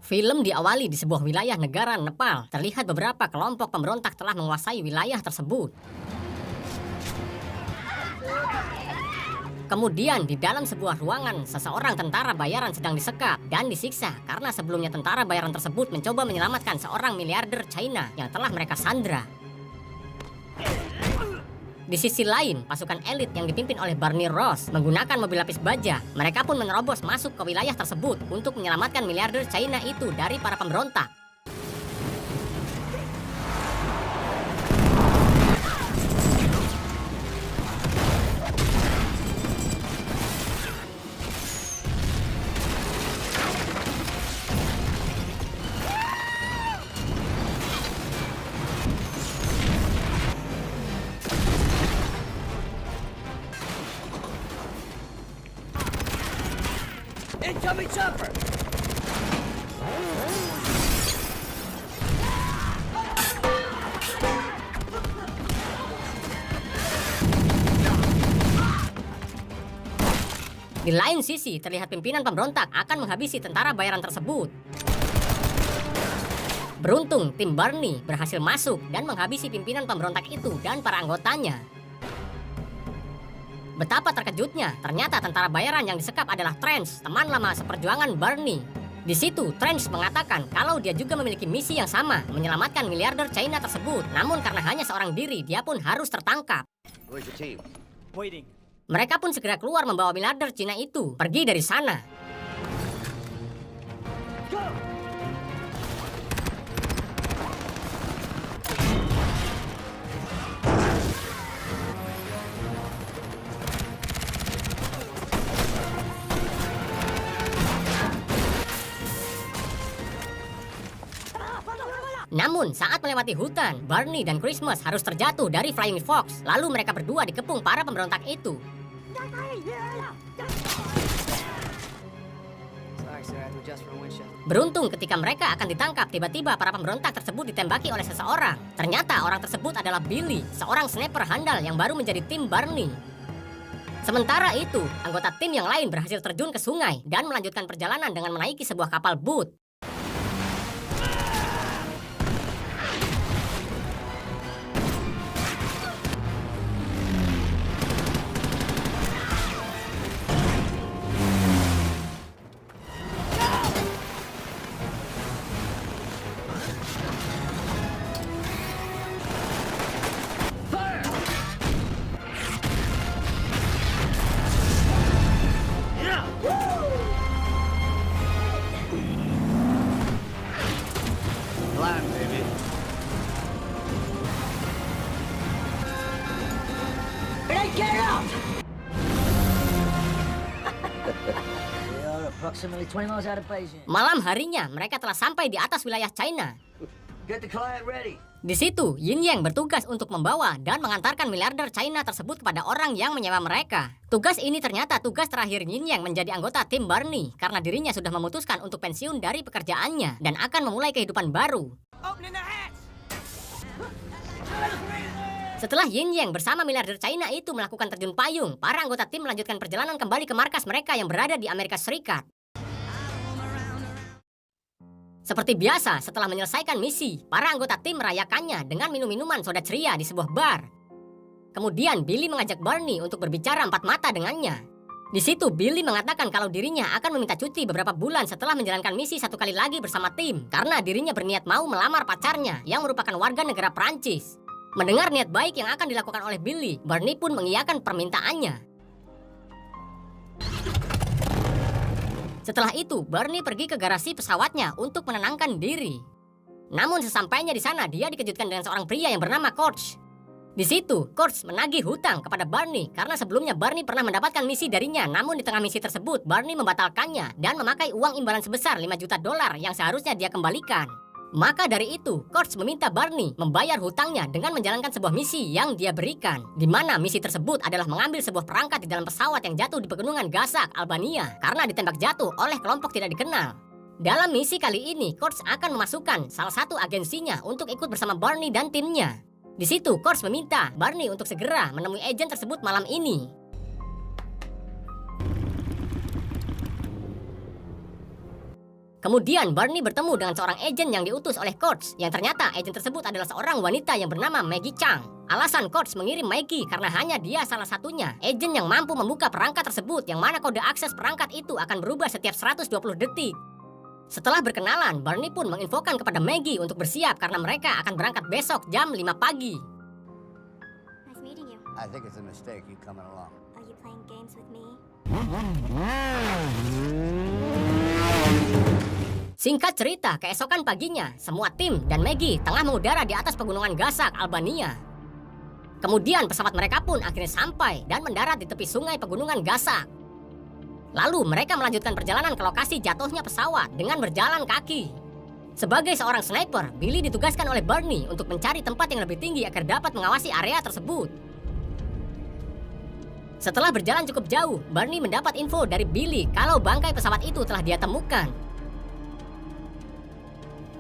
Film diawali di sebuah wilayah negara Nepal. Terlihat beberapa kelompok pemberontak telah menguasai wilayah tersebut. Kemudian di dalam sebuah ruangan, seseorang tentara bayaran sedang disekap dan disiksa karena sebelumnya tentara bayaran tersebut mencoba menyelamatkan seorang miliarder China yang telah mereka sandra. Di sisi lain, pasukan elit yang dipimpin oleh Barney Ross menggunakan mobil lapis baja. Mereka pun menerobos masuk ke wilayah tersebut untuk menyelamatkan miliarder China itu dari para pemberontak. Incoming chopper! Di lain sisi, terlihat pimpinan pemberontak akan menghabisi tentara bayaran tersebut. Beruntung, tim Barney berhasil masuk dan menghabisi pimpinan pemberontak itu dan para anggotanya. Betapa terkejutnya, ternyata tentara bayaran yang disekap adalah Trench, teman lama seperjuangan Barney. Di situ, Trench mengatakan kalau dia juga memiliki misi yang sama, menyelamatkan miliarder China tersebut. Namun karena hanya seorang diri, dia pun harus tertangkap. Where's your team? Waiting. Mereka pun segera keluar membawa miliarder Cina itu pergi dari sana. Go! Namun saat melewati hutan, Barney dan Christmas harus terjatuh dari Flying Fox. Lalu mereka berdua dikepung para pemberontak itu. Beruntung ketika mereka akan ditangkap, tiba-tiba para pemberontak tersebut ditembaki oleh seseorang. Ternyata orang tersebut adalah Billy, seorang sniper handal yang baru menjadi tim Barney. Sementara itu, anggota tim yang lain berhasil terjun ke sungai dan melanjutkan perjalanan dengan menaiki sebuah kapal boot. Climb, baby. Get out! We are approximately 20 miles out of Beijing. Malam harinya, mereka telah sampai di atas wilayah China. Get the client ready. Di situ, Yin Yang bertugas untuk membawa dan mengantarkan miliarder China tersebut kepada orang yang menyewa mereka. Tugas ini ternyata tugas terakhir Yin Yang menjadi anggota tim Barney karena dirinya sudah memutuskan untuk pensiun dari pekerjaannya dan akan memulai kehidupan baru. Opening the hatch! Setelah Yin Yang bersama miliarder China itu melakukan terjun payung, para anggota tim melanjutkan perjalanan kembali ke markas mereka yang berada di Amerika Serikat. Seperti biasa, setelah menyelesaikan misi, para anggota tim merayakannya dengan minum minuman soda ceria di sebuah bar. Kemudian Billy mengajak Barney untuk berbicara empat mata dengannya. Di situ Billy mengatakan kalau dirinya akan meminta cuti beberapa bulan setelah menjalankan misi satu kali lagi bersama tim, karena dirinya berniat mau melamar pacarnya yang merupakan warga negara Prancis. Mendengar niat baik yang akan dilakukan oleh Billy, Barney pun mengiyakan permintaannya. Setelah itu, Barney pergi ke garasi pesawatnya untuk menenangkan diri. Namun sesampainya di sana, dia dikejutkan dengan seorang pria yang bernama Coach. Di situ, Coach menagih hutang kepada Barney karena sebelumnya Barney pernah mendapatkan misi darinya. Namun di tengah misi tersebut, Barney membatalkannya dan memakai uang imbalan sebesar $5 juta yang seharusnya dia kembalikan. Maka dari itu, Coach meminta Barney membayar hutangnya dengan menjalankan sebuah misi yang dia berikan. Di mana misi tersebut adalah mengambil sebuah perangkat di dalam pesawat yang jatuh di pegunungan Gazak, Albania, karena ditembak jatuh oleh kelompok tidak dikenal. Dalam misi kali ini, Coach akan memasukkan salah satu agensinya untuk ikut bersama Barney dan timnya. Di situ, Coach meminta Barney untuk segera menemui agen tersebut malam ini. Kemudian Barney bertemu dengan seorang agen yang diutus oleh Coach, yang ternyata agen tersebut adalah seorang wanita yang bernama Maggie Chang. Alasan Coach mengirim Maggie karena hanya dia salah satunya agen yang mampu membuka perangkat tersebut, yang mana kode akses perangkat itu akan berubah setiap 120 detik. Setelah berkenalan, Barney pun menginfokan kepada Maggie untuk bersiap karena mereka akan berangkat besok jam 5 pagi. Nice meeting you. I think it's a mistake you coming along. Are you playing games with me? Singkat cerita, keesokan paginya, semua tim dan Maggie tengah mengudara di atas pegunungan Gasak, Albania. Kemudian pesawat mereka pun akhirnya sampai dan mendarat di tepi sungai pegunungan Gasak. Lalu mereka melanjutkan perjalanan ke lokasi jatuhnya pesawat dengan berjalan kaki. Sebagai seorang sniper, Billy ditugaskan oleh Barney untuk mencari tempat yang lebih tinggi agar dapat mengawasi area tersebut. Setelah berjalan cukup jauh, Barney mendapat info dari Billy kalau bangkai pesawat itu telah dia temukan.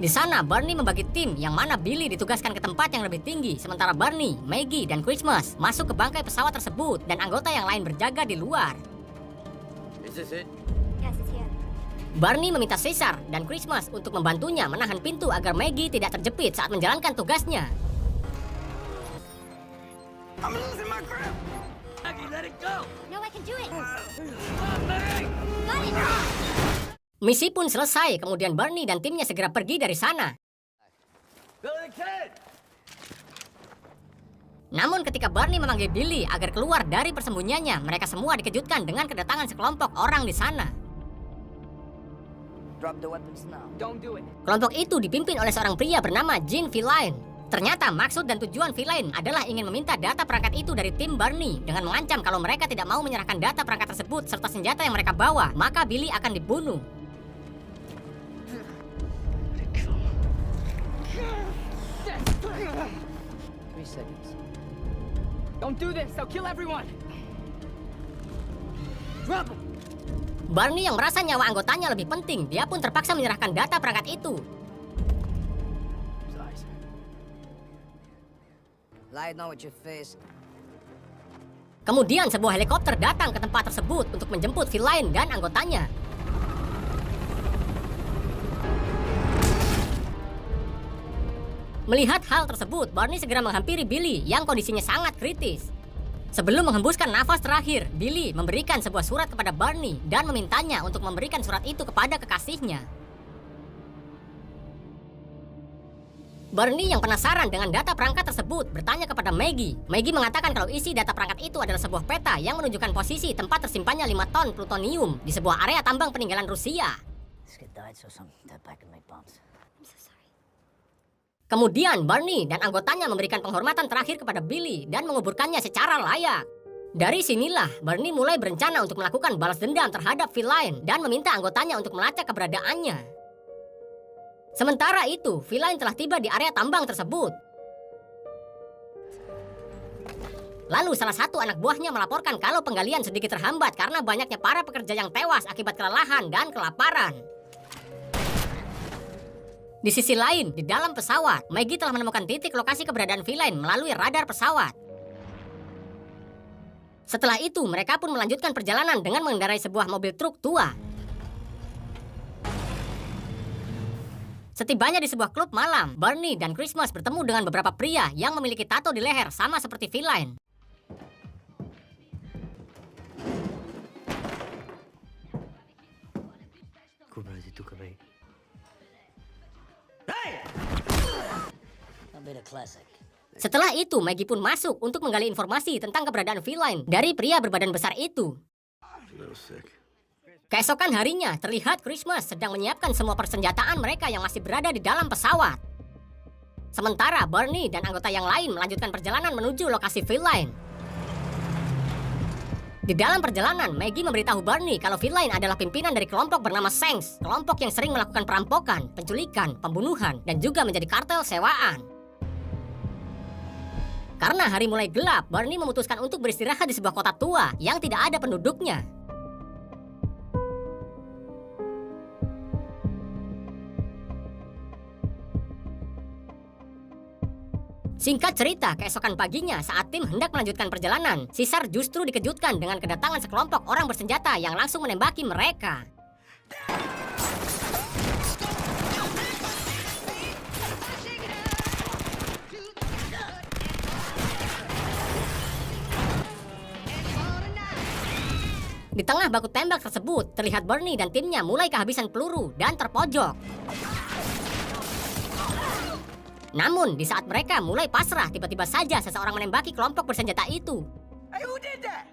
Di sana, Barney membagi tim yang mana Billy ditugaskan ke tempat yang lebih tinggi, sementara Barney, Maggie, dan Christmas masuk ke bangkai pesawat tersebut dan anggota yang lain berjaga di luar. Is this it? Yes, it's here. Barney meminta Caesar dan Christmas untuk membantunya menahan pintu agar Maggie tidak terjepit saat menjalankan tugasnya. I'm losing my grip. Maggie, let it go. No, I can do it. Stop me. Got it. Misi pun selesai, kemudian Barney dan timnya segera pergi dari sana. Billy the Kid. Namun ketika Barney memanggil Billy agar keluar dari persembunyiannya, mereka semua dikejutkan dengan kedatangan sekelompok orang di sana. Drop the weapons now. Don't do it. Kelompok itu dipimpin oleh seorang pria bernama Gene Villain. Ternyata maksud dan tujuan Villain adalah ingin meminta data perangkat itu dari tim Barney dengan mengancam kalau mereka tidak mau menyerahkan data perangkat tersebut serta senjata yang mereka bawa, maka Billy akan dibunuh. 3 seconds. Don't do this. They'll kill everyone. Drop him. Barney yang merasa nyawa anggotanya lebih penting, dia pun terpaksa menyerahkan data perangkat itu. Lie down with your face. Kemudian sebuah helikopter datang ke tempat tersebut untuk menjemput Villain dan anggotanya. Melihat hal tersebut, Barney segera menghampiri Billy yang kondisinya sangat kritis. Sebelum menghembuskan nafas terakhir, Billy memberikan sebuah surat kepada Barney dan memintanya untuk memberikan surat itu kepada kekasihnya. Barney yang penasaran dengan data perangkat tersebut bertanya kepada Maggie. Maggie mengatakan kalau isi data perangkat itu adalah sebuah peta yang menunjukkan posisi tempat tersimpannya 5 ton plutonium di sebuah area tambang peninggalan Rusia. This kid died so some dead back can make bombs. I'm so sorry. Kemudian Barney dan anggotanya memberikan penghormatan terakhir kepada Billy dan menguburkannya secara layak. Dari sinilah Barney mulai berencana untuk melakukan balas dendam terhadap Villain dan meminta anggotanya untuk melacak keberadaannya. Sementara itu, Villain telah tiba di area tambang tersebut. Lalu salah satu anak buahnya melaporkan kalau penggalian sedikit terhambat karena banyaknya para pekerja yang tewas akibat kelelahan dan kelaparan. Di sisi lain, di dalam pesawat, Maggie telah menemukan titik lokasi keberadaan Villain melalui radar pesawat. Setelah itu, mereka pun melanjutkan perjalanan dengan mengendarai sebuah mobil truk tua. Setibanya di sebuah klub malam, Barney dan Christmas bertemu dengan beberapa pria yang memiliki tato di leher sama seperti Villain. That'll be the classic. Setelah itu, Maggie pun masuk untuk menggali informasi tentang keberadaan Villain dari pria berbadan besar itu. Keesokan harinya, terlihat Christmas sedang menyiapkan semua persenjataan mereka yang masih berada di dalam pesawat. Sementara Barney dan anggota yang lain melanjutkan perjalanan menuju lokasi Villain. Di dalam perjalanan, Maggie memberitahu Barney kalau Villain adalah pimpinan dari kelompok bernama Sanks, kelompok yang sering melakukan perampokan, penculikan, pembunuhan, dan juga menjadi kartel sewaan. Karena hari mulai gelap, Barney memutuskan untuk beristirahat di sebuah kota tua yang tidak ada penduduknya. Singkat cerita, keesokan paginya saat tim hendak melanjutkan perjalanan, Caesar justru dikejutkan dengan kedatangan sekelompok orang bersenjata yang langsung menembaki mereka. tengah baku tembak tersebut, terlihat Bernie dan timnya mulai kehabisan peluru dan terpojok. Namun, di saat mereka mulai pasrah, tiba-tiba saja seseorang menembaki kelompok bersenjata itu. Hey, who did that?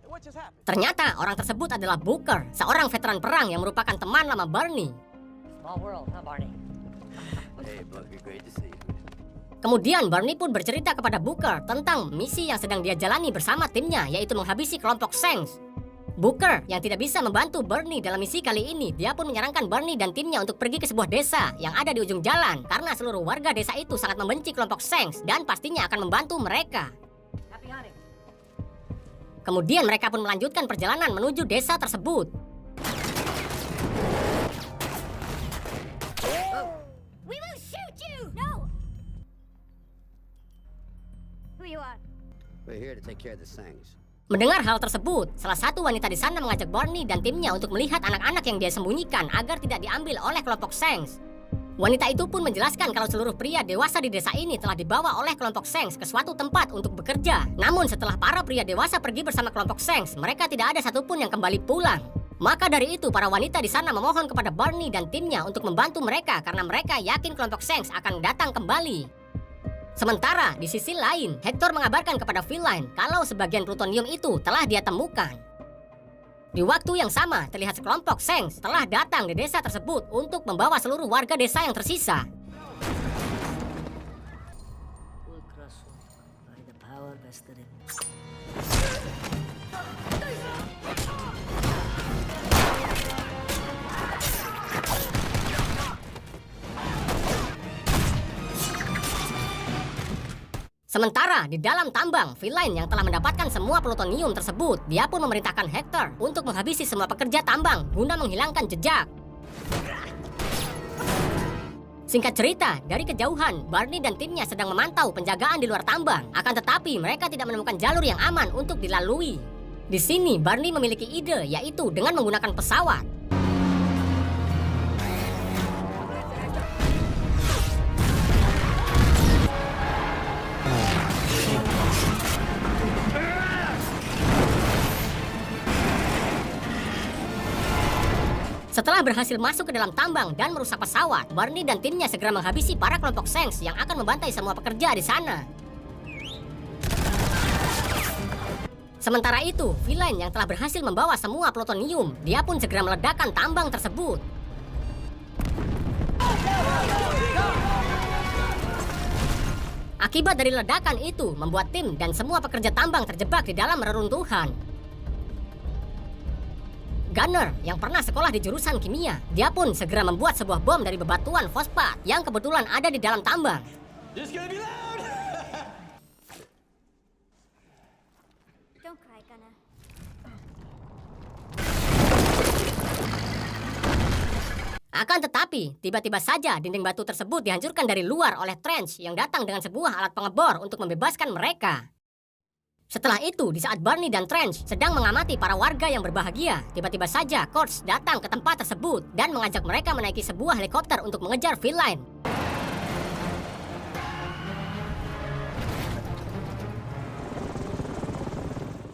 Hey, what just happened? Ternyata orang tersebut adalah Booker, seorang veteran perang yang merupakan teman lama Bernie. Small world, huh, Barney? Hey, Booker, great to see you. Kemudian Bernie pun bercerita kepada Booker tentang misi yang sedang dia jalani bersama timnya, yaitu menghabisi kelompok Shanks. Booker yang tidak bisa membantu Bernie dalam misi kali ini, dia pun menyarankan Bernie dan timnya untuk pergi ke sebuah desa yang ada di ujung jalan karena seluruh warga desa itu sangat membenci kelompok Shanks dan pastinya akan membantu mereka. Happy hunting. Kemudian mereka pun melanjutkan perjalanan menuju desa tersebut. We will shoot you! No! Who you are? We're here to take care of the Sangs. Mendengar hal tersebut, salah satu wanita di sana mengajak Bernie dan timnya untuk melihat anak-anak yang dia sembunyikan agar tidak diambil oleh kelompok Shanks. Wanita itu pun menjelaskan kalau seluruh pria dewasa di desa ini telah dibawa oleh kelompok Shanks ke suatu tempat untuk bekerja. Namun setelah para pria dewasa pergi bersama kelompok Shanks, mereka tidak ada satupun yang kembali pulang. Maka dari itu para wanita di sana memohon kepada Bernie dan timnya untuk membantu mereka karena mereka yakin kelompok Shanks akan datang kembali. Sementara di sisi lain, Hector mengabarkan kepada Feline kalau sebagian plutonium itu telah dia temukan. Di waktu yang sama, terlihat sekelompok Shanks telah datang di desa tersebut untuk membawa seluruh warga desa yang tersisa. Ultrason, by the power vested in. Sementara di dalam tambang, Feline yang telah mendapatkan semua plutonium tersebut, dia pun memerintahkan Hector untuk menghabisi semua pekerja tambang guna menghilangkan jejak. Singkat cerita, dari kejauhan, Bernie dan timnya sedang memantau penjagaan di luar tambang. Akan tetapi, mereka tidak menemukan jalur yang aman untuk dilalui. Di sini, Bernie memiliki ide, yaitu dengan menggunakan pesawat. Setelah berhasil masuk ke dalam tambang dan merusak pesawat, Bernie dan timnya segera menghabisi para kelompok Shanks yang akan membantai semua pekerja di sana. Sementara itu, Feline yang telah berhasil membawa semua plutonium, dia pun segera meledakkan tambang tersebut. Akibat dari ledakan itu, membuat tim dan semua pekerja tambang terjebak di dalam reruntuhan. Gunner yang pernah sekolah di jurusan kimia, dia pun segera membuat sebuah bom dari bebatuan fosfat yang kebetulan ada di dalam tambang. This is gonna be loud! Don't cry, Gunner. Akan tetapi, tiba-tiba saja dinding batu tersebut dihancurkan dari luar oleh Trench yang datang dengan sebuah alat pengebor untuk membebaskan mereka. Setelah itu, di saat Bernie dan Trench sedang mengamati para warga yang berbahagia, tiba-tiba saja Kurtz datang ke tempat tersebut dan mengajak mereka menaiki sebuah helikopter untuk mengejar Feline.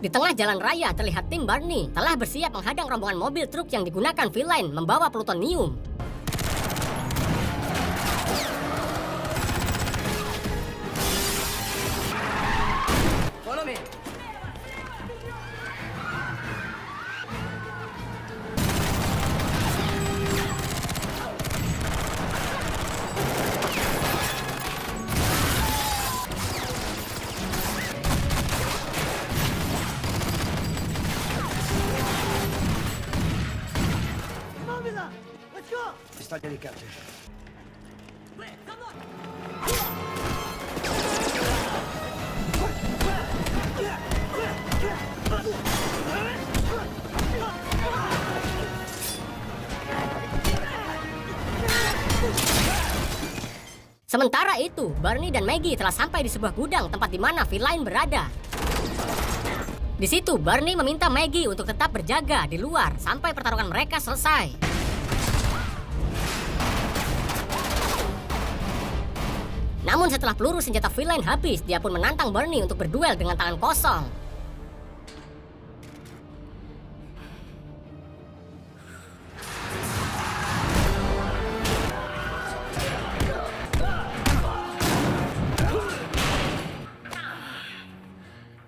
Di tengah jalan raya terlihat tim Bernie telah bersiap menghadang rombongan mobil truk yang digunakan Feline membawa plutonium. Follow me. Let's go! Start helicopter. Sementara itu, Bernie dan Maggie telah sampai di sebuah gudang tempat di mana Feline berada. Di situ, Bernie meminta Maggie untuk tetap berjaga di luar sampai pertarungan mereka selesai. Namun setelah peluru senjata Feline habis, dia pun menantang Bernie untuk berduel dengan tangan kosong.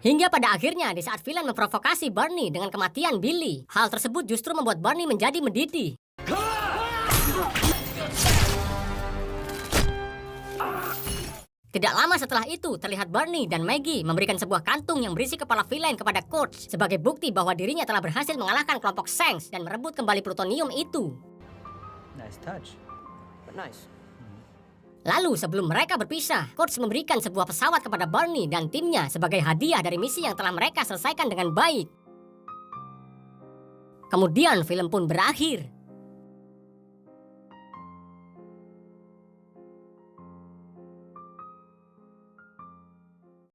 Hingga pada akhirnya di saat villain memprovokasi Barney dengan kematian Billy, hal tersebut justru membuat Barney menjadi mendidih. Tidak lama setelah itu, terlihat Barney dan Maggie memberikan sebuah kantung yang berisi kepala villain kepada Coach sebagai bukti bahwa dirinya telah berhasil mengalahkan kelompok Shanks dan merebut kembali plutonium itu. Nice touch. But nice. Lalu sebelum mereka berpisah, Coach memberikan sebuah pesawat kepada Barney dan timnya sebagai hadiah dari misi yang telah mereka selesaikan dengan baik. Kemudian film pun berakhir.